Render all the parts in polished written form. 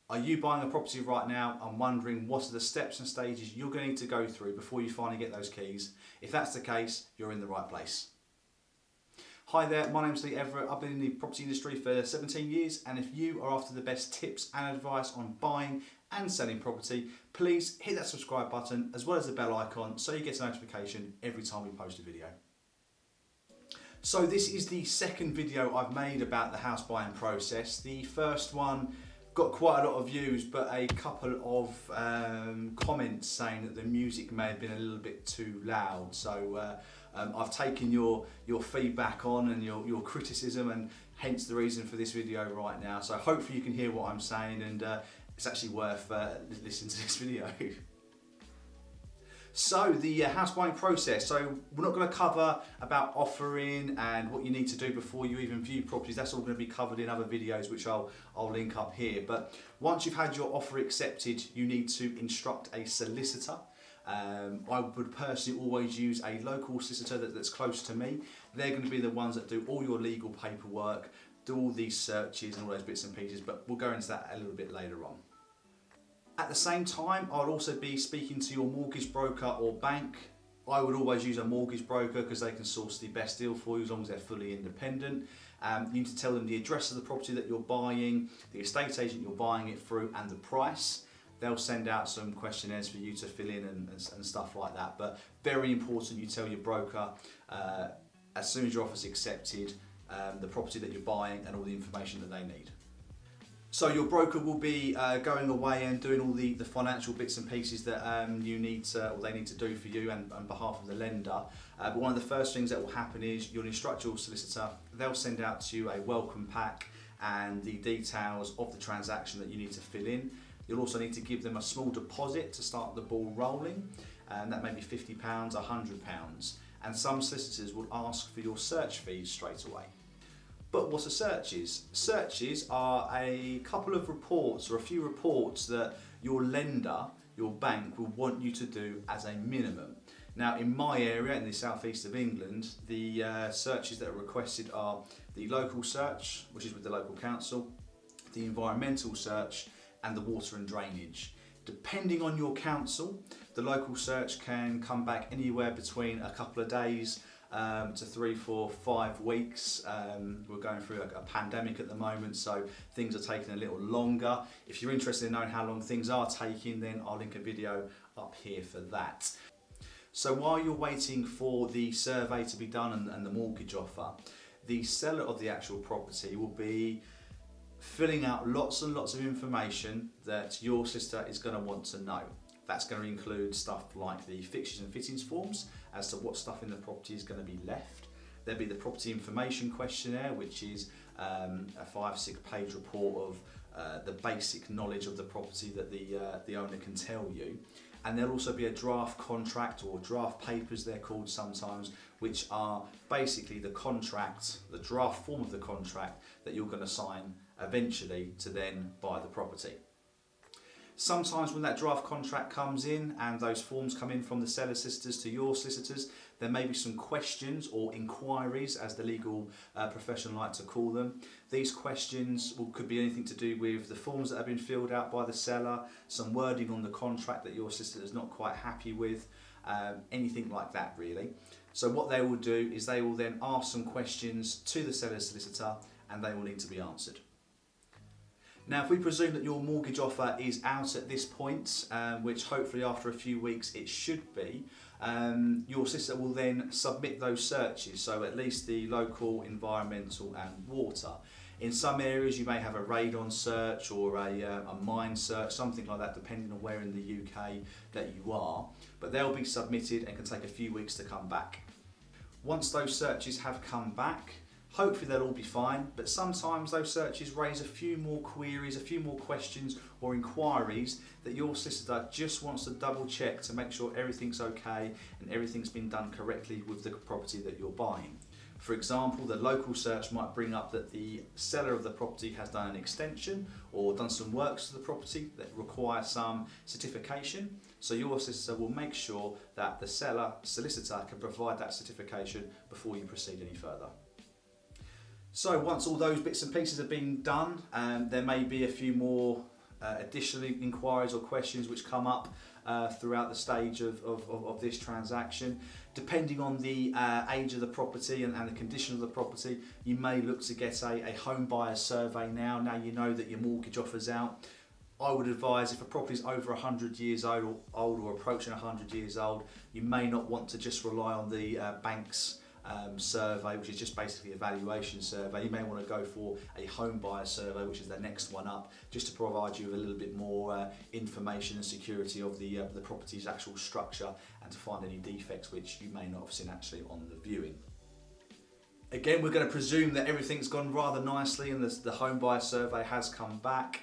Are you buying a property right now and wondering what are the steps and stages you're going to need to go through before you finally get those keys? If that's the case, you're in the right place. Hi there, my name's Lee Everett. I've been in the property industry for 17 years, and if you are after the best tips and advice on buying and selling property, please hit that subscribe button as well as the bell icon so you get a notification every time we post a video. So this is the second video I've made about the house buying process. The first one got quite a lot of views, but a couple of comments saying that the music may have been a little bit too loud. So I've taken your feedback on and your criticism, and hence the reason for this video right now. So hopefully you can hear what I'm saying, and it's actually worth listening to this video. So the house buying process. So we're not going to cover about offering and what you need to do before you even view properties. That's all going to be covered in other videos, which I'll link up here. But once you've had your offer accepted, you need to instruct a solicitor. I would personally always use a local solicitor that's close to me. They're going to be the ones that do all your legal paperwork, do all these searches and all those bits and pieces, but we'll go into that a little bit later on. At the same time, I'll also be speaking to your mortgage broker or bank. I would always use a mortgage broker because they can source the best deal for you as long as they're fully independent. You need to tell them the address of the property that you're buying, the estate agent you're buying it through, and the price. They'll send out some questionnaires for you to fill in and stuff like that. But very important, you tell your broker as soon as your offer's accepted, the property that you're buying and all the information that they need. So your broker will be going away and doing all the financial bits and pieces that you need to, or they need to do for you and on behalf of the lender. But one of the first things that will happen is you'll instruct your solicitor. They'll send out to you a welcome pack and the details of the transaction that you need to fill in. You'll also need to give them a small deposit to start the ball rolling, and that may be £50, £100. And some solicitors will ask for your search fees straight away. But what are searches? Searches are a couple of reports or a few reports that your lender, your bank, will want you to do as a minimum. Now in my area, in the southeast of England, the searches that are requested are the local search, which is with the local council, the environmental search, and the water and drainage. Depending on your council, the local search can come back anywhere between a couple of days to 3, 4, 5 weeks. We're going through a pandemic at the moment, so things are taking a little longer. If you're interested in knowing how long things are taking, then I'll link a video up here for that. So while you're waiting for the survey to be done and the mortgage offer, the seller of the actual property will be filling out lots and lots of information that your solicitor is going to want to know. That's going to include stuff like the fixtures and fittings forms as to what stuff in the property is going to be left. There'll be the property information questionnaire, which is a 5-6 page report of the basic knowledge of the property that the owner can tell you. And there'll also be a draft contract, or draft papers they're called sometimes, which are basically the contract, the draft form of the contract that you're going to sign eventually to then buy the property. Sometimes when that draft contract comes in and those forms come in from the seller solicitors to your solicitors, there may be some questions or inquiries, as the legal profession like to call them. These questions could be anything to do with the forms that have been filled out by the seller, some wording on the contract that your solicitor is not quite happy with, anything like that really. So what they will do is they will then ask some questions to the seller's solicitor, and they will need to be answered. Now, if we presume that your mortgage offer is out at this point, which hopefully after a few weeks it should be, your solicitor will then submit those searches, so at least the local, environmental and water. In some areas you may have a radon search or a mine search, something like that, depending on where in the UK that you are, but they'll be submitted and can take a few weeks to come back. Once those searches have come back, hopefully they'll all be fine, but sometimes those searches raise a few more queries, a few more questions or inquiries that your solicitor just wants to double check to make sure everything's okay and everything's been done correctly with the property that you're buying. For example, the local search might bring up that the seller of the property has done an extension or done some works to the property that require some certification. So your solicitor will make sure that the solicitor can provide that certification before you proceed any further. So once all those bits and pieces have been done, there may be a few more additional inquiries or questions which come up throughout the stage of this transaction. Depending on the age of the property and the condition of the property, you may look to get a home buyer survey now you know that your mortgage offer's out. I would advise, if a property is over 100 years old or approaching 100 years old, you may not want to just rely on the bank's survey, which is just basically a valuation survey. You may want to go for a home buyer survey, which is the next one up, just to provide you with a little bit more information and security of the property's actual structure, and to find any defects which you may not have seen actually on the viewing. Again, we're going to presume that everything's gone rather nicely and the home buyer survey has come back.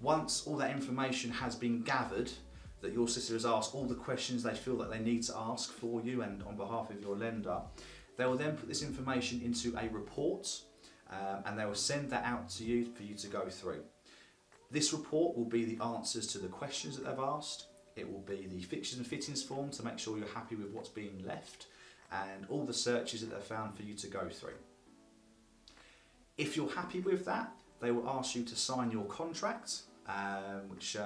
Once all that information has been gathered, that your solicitor has asked all the questions they feel that they need to ask for you and on behalf of your lender, they will then put this information into a report and they will send that out to you for you to go through. This report will be the answers to the questions that they've asked. It will be the fixtures and fittings form to make sure you're happy with what's being left, and all the searches that they've found for you to go through. If you're happy with that, they will ask you to sign your contract, which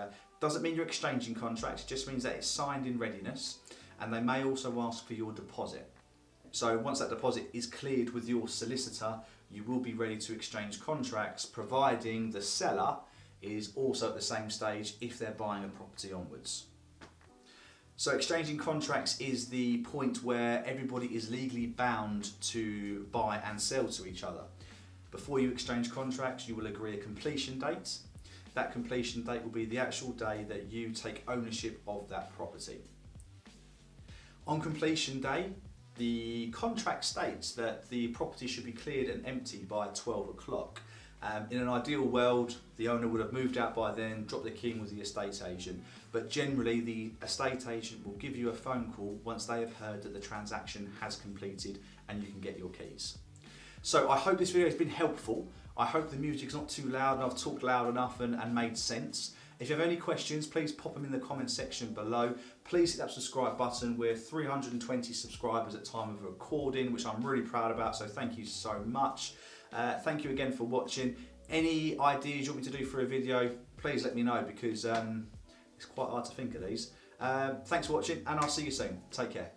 doesn't mean you're exchanging contracts, it just means that it's signed in readiness, and they may also ask for your deposit. So once that deposit is cleared with your solicitor, you will be ready to exchange contracts, providing the seller is also at the same stage if they're buying a property onwards. So exchanging contracts is the point where everybody is legally bound to buy and sell to each other. Before you exchange contracts, you will agree a completion date. That completion date will be the actual day that you take ownership of that property. On completion day, the contract states that the property should be cleared and empty by 12 o'clock. In an ideal world, the owner would have moved out by then, dropped the key in with the estate agent, but generally the estate agent will give you a phone call once they have heard that the transaction has completed and you can get your keys. So I hope this video has been helpful. I hope the music's not too loud and I've talked loud enough and made sense. If you have any questions, please pop them in the comment section below. Please hit that subscribe button. We're 320 subscribers at time of recording, which I'm really proud about, so thank you so much. Thank you again for watching. Any ideas you want me to do for a video, please let me know, because it's quite hard to think of these. Thanks for watching, and I'll see you soon. Take care.